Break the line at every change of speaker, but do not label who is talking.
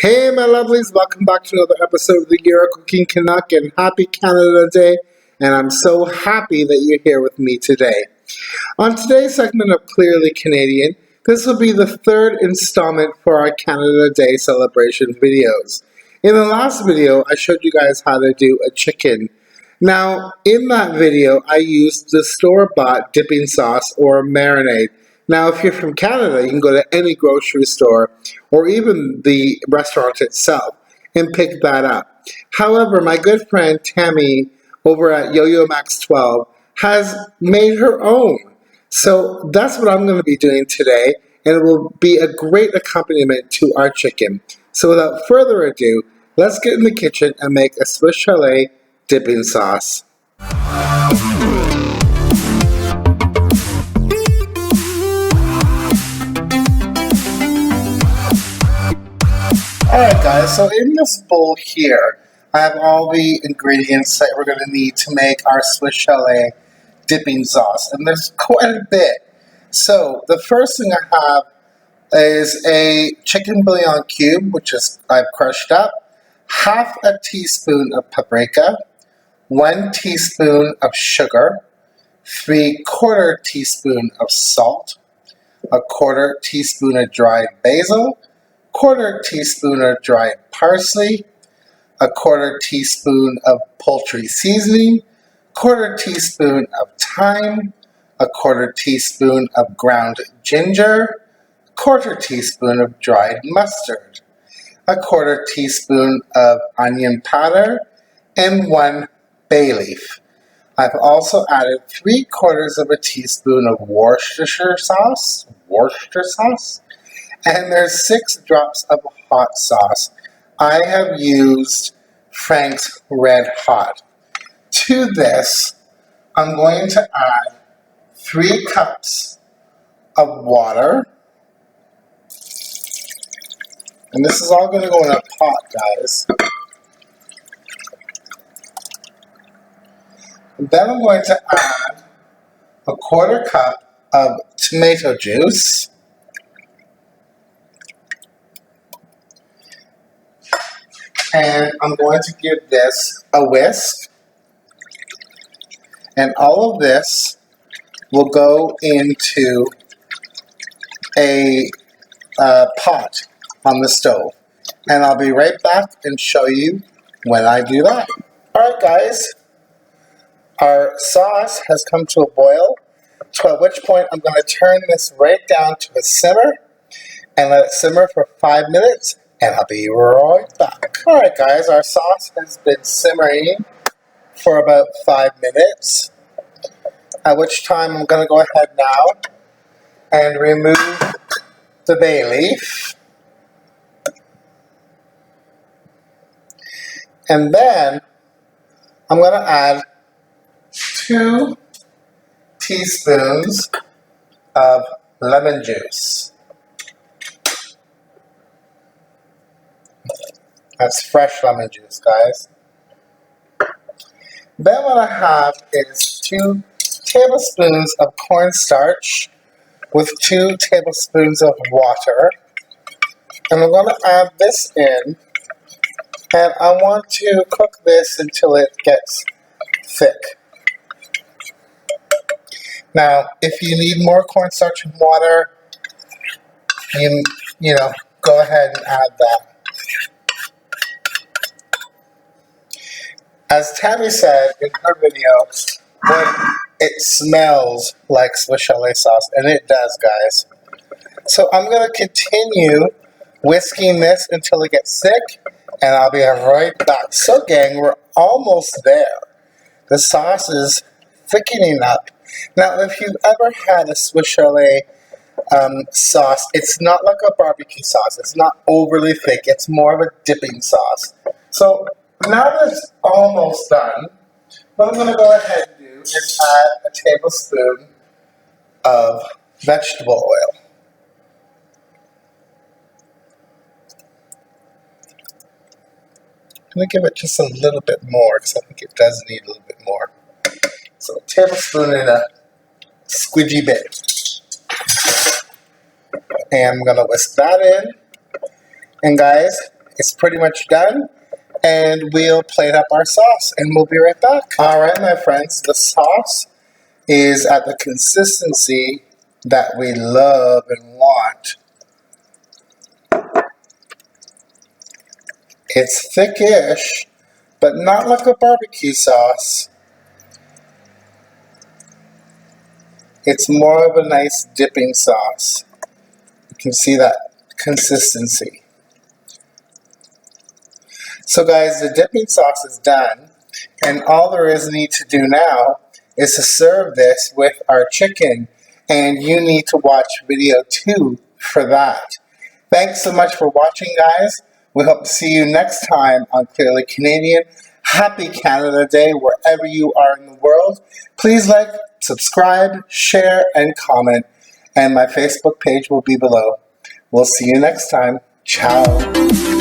Hey my lovelies, welcome back to another episode of the Year of Cooking Canuck and happy Canada Day, and I'm so happy that you're here with me today. On today's segment of Clearly Canadian, this will be the third installment for our Canada Day celebration videos. In the last video, I showed you guys how to do a chicken. Now, in that video, I used the store-bought dipping sauce or marinade. Now, if you're from Canada, you can go to any grocery store or even the restaurant itself and pick that up. However, my good friend Tammy over at Yo-Yo Max 12 has made her own. So that's what I'm going to be doing today, and it will be a great accompaniment to our chicken. So without further ado, let's get in the kitchen and make a Swiss Chalet dipping sauce. Alright guys, so in this bowl here, I have all the ingredients that we're going to need to make our Swiss Chalet dipping sauce, and there's quite a bit. So the first thing I have is a chicken bouillon cube, which is I've crushed up, half a teaspoon of paprika, 1 teaspoon of sugar, 3/4 teaspoon of salt, 1/4 teaspoon of dried basil, 1/4 teaspoon of dried parsley, 1/4 teaspoon of poultry seasoning, 1/4 teaspoon of thyme, 1/4 teaspoon of ground ginger, 1/4 teaspoon of dried mustard, 1/4 teaspoon of onion powder, and 1 bay leaf. I've also added 3/4 of a teaspoon of Worcestershire sauce, and there's 6 drops of hot sauce. I have used Frank's Red Hot. To this, I'm going to add 3 cups of water. And this is all going to go in a pot, guys. And then I'm going to add 1/4 cup of tomato juice. And I'm going to give this a whisk. And all of this will go into a pot on the stove. And I'll be right back and show you when I do that. Alright guys, our sauce has come to a boil, at which point I'm going to turn this right down to a simmer and let it simmer for 5 minutes. And I'll be right back. Alright guys, our sauce has been simmering for about 5 minutes. At which time I'm going to go ahead now and remove the bay leaf. And then I'm going to add 2 teaspoons of lemon juice. That's fresh lemon juice, guys. Then what I have is 2 tablespoons of cornstarch with 2 tablespoons of water. And I'm going to add this in. And I want to cook this until it gets thick. Now, if you need more cornstarch and water, you know, go ahead and add that. As Tammy said in her video, it smells like Swiss Chalet sauce, and it does, guys. So I'm going to continue whisking this until it gets thick, and I'll be right back. So gang, we're almost there. The sauce is thickening up. Now, if you've ever had a Swiss Chalet sauce, it's not like a barbecue sauce. It's not overly thick. It's more of a dipping sauce. So now that it's almost done, what I'm going to go ahead and do is add a tablespoon of vegetable oil. I'm going to give it just a little bit more because I think it does need a little bit more. So a tablespoon and a squidgy bit. And I'm going to whisk that in. And guys, It's pretty much done. And we'll plate up our sauce and we'll be right back. All right, my friends, the sauce is at the consistency that we love and want. It's thickish, but not like a barbecue sauce. It's more of a nice dipping sauce. You can see that consistency. So guys, the dipping sauce is done, and all there is need to do now is to serve this with our chicken, and you need to watch video 2 for that. Thanks so much for watching, guys. We hope to see you next time on Clearly Canadian. Happy Canada Day wherever you are in the world. Please like, subscribe, share, and comment, and my Facebook page will be below. We'll see you next time. Ciao.